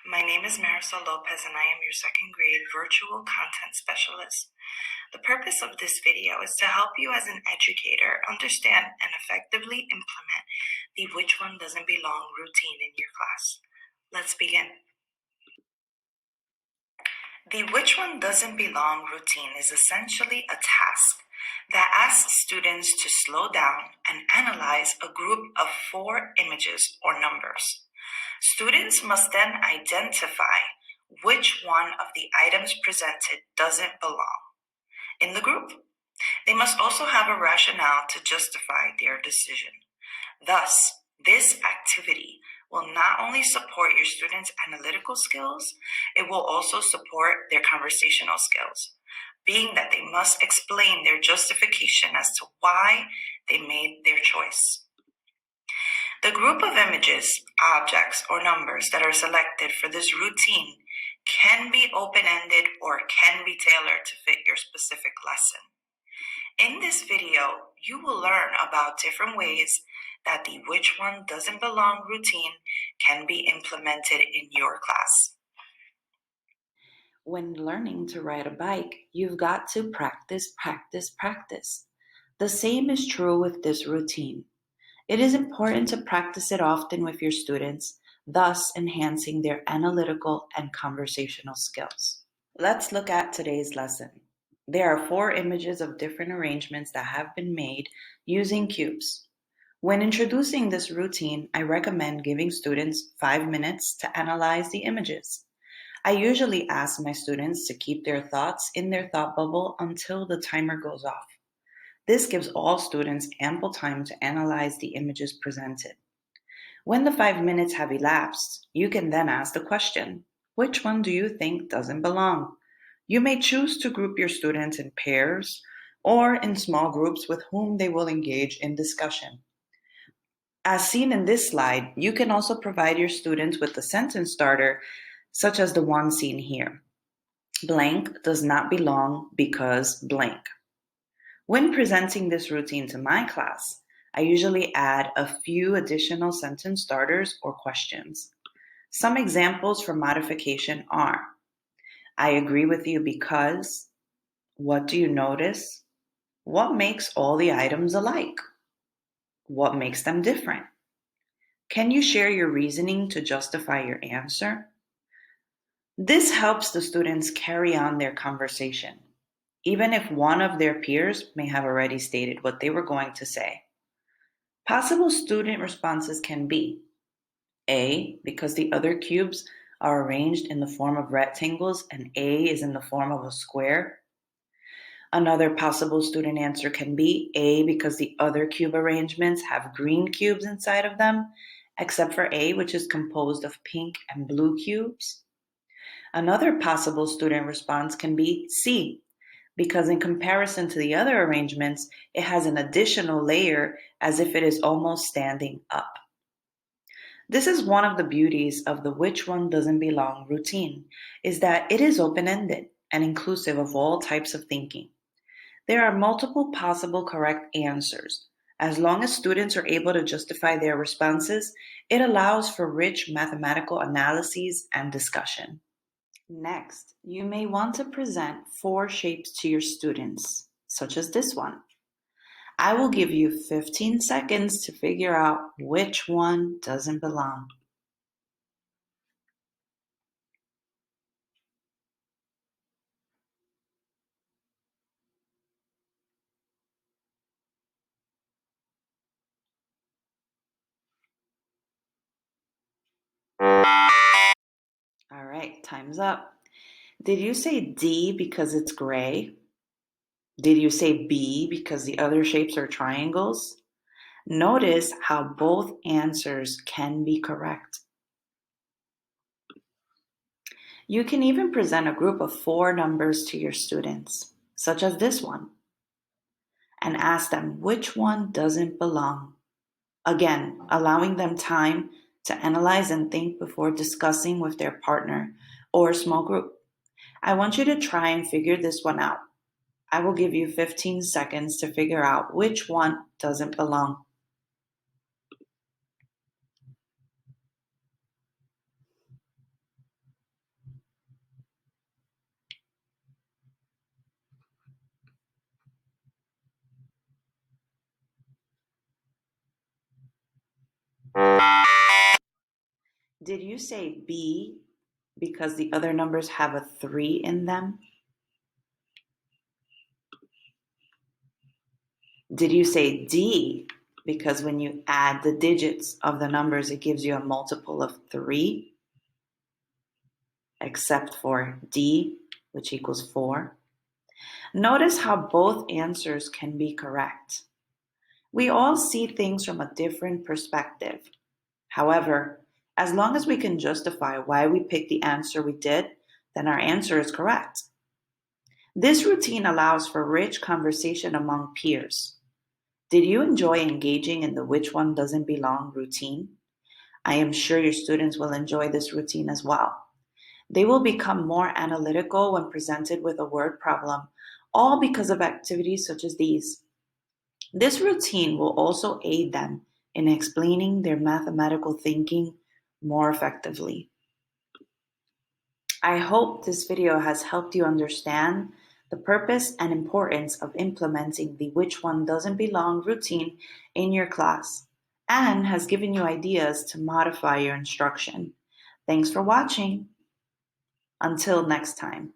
My name is Marisol Lopez and I am your second grade virtual content specialist. The purpose of this video is to help you as an educator understand and effectively implement the which one doesn't belong routine in your class. Let's begin. The which one doesn't belong routine is essentially a task that asks students to slow down and analyze a group of 4 images or numbers. Students must then identify which one of the items presented doesn't belong in the group. They must also have a rationale to justify their decision. Thus, this activity will not only support your students' analytical skills, it will also support their conversational skills, being that they must explain their justification as to why they made their choice. The group of images, objects, or numbers that are selected for this routine can be open-ended or can be tailored to fit your specific lesson. In this video, you will learn about different ways that the which one doesn't belong routine can be implemented in your class. When learning to ride a bike, you've got to practice, practice, practice. The same is true with this routine. It is important to practice it often with your students, thus enhancing their analytical and conversational skills. Let's look at today's lesson. There are 4 images of different arrangements that have been made using cubes. When introducing this routine, I recommend giving students 5 minutes to analyze the images. I usually ask my students to keep their thoughts in their thought bubble until the timer goes off. This gives all students ample time to analyze the images presented. When the 5 minutes have elapsed, you can then ask the question, which one do you think doesn't belong? You may choose to group your students in pairs or in small groups with whom they will engage in discussion. As seen in this slide, you can also provide your students with a sentence starter, such as the one seen here. Blank does not belong because blank. When presenting this routine to my class, I usually add a few additional sentence starters or questions. Some examples for modification are, I agree with you because, what do you notice? What makes all the items alike? What makes them different? Can you share your reasoning to justify your answer? This helps the students carry on their conversation, even if one of their peers may have already stated what they were going to say. Possible student responses can be A, because the other cubes are arranged in the form of rectangles and A is in the form of a square. Another possible student answer can be A, because the other cube arrangements have green cubes inside of them, except for A, which is composed of pink and blue cubes. Another possible student response can be C, because in comparison to the other arrangements, it has an additional layer as if it is almost standing up. This is one of the beauties of the which one doesn't belong routine, is that it is open-ended and inclusive of all types of thinking. There are multiple possible correct answers. As long as students are able to justify their responses, it allows for rich mathematical analyses and discussion. Next, you may want to present 4 shapes to your students, such as this one. I will give you 15 seconds to figure out which one doesn't belong. All right, time's up. Did you say D because it's gray? Did you say B because the other shapes are triangles? Notice how both answers can be correct. You can even present a group of 4 numbers to your students, such as this one, and ask them which one doesn't belong. Again, allowing them time to analyze and think before discussing with their partner or small group. I want you to try and figure this one out. I will give you 15 seconds to figure out which one doesn't belong. Did you say B because the other numbers have a 3 in them? Did you say D because when you add the digits of the numbers, it gives you a multiple of 3, except for D, which equals 4? Notice how both answers can be correct. We all see things from a different perspective. However, as long as we can justify why we picked the answer we did, then our answer is correct. This routine allows for rich conversation among peers. Did you enjoy engaging in the which one doesn't belong routine? I am sure your students will enjoy this routine as well. They will become more analytical when presented with a word problem, all because of activities such as these. This routine will also aid them in explaining their mathematical thinking more effectively. I hope this video has helped you understand the purpose and importance of implementing the which one doesn't belong routine in your class and has given you ideas to modify your instruction. Thanks for watching. Until next time.